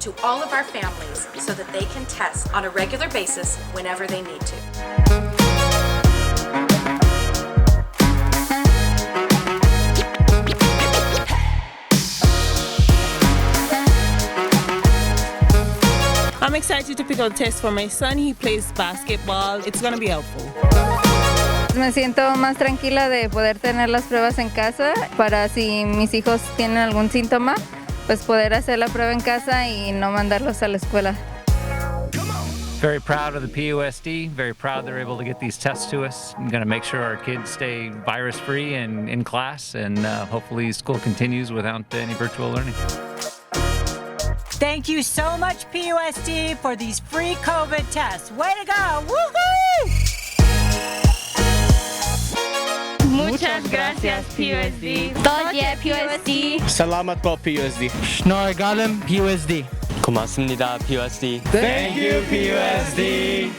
to all of our families so that they can test on a regular basis whenever they need to. I'm excited to pick up tests for my son. He plays basketball. It's going to be helpful. Me siento más tranquila de poder tener las pruebas en casa para si mis hijos tienen algún síntoma, pues poder hacer la prueba en casa y no mandarlos a la escuela. Very proud of the PUSD, very proud they're able to get these tests to us. I'm going to make sure our kids stay virus-free and in class, and hopefully school continues without any virtual learning. Thank you so much, PUSD, for these free COVID tests. Way to go! Woohoo! Muchas gracias, PUSD. Toye PUSD. Salamat po, PUSD. Shnorgalim PUSD. 고맙습니다, PUSD. Thank you, PUSD.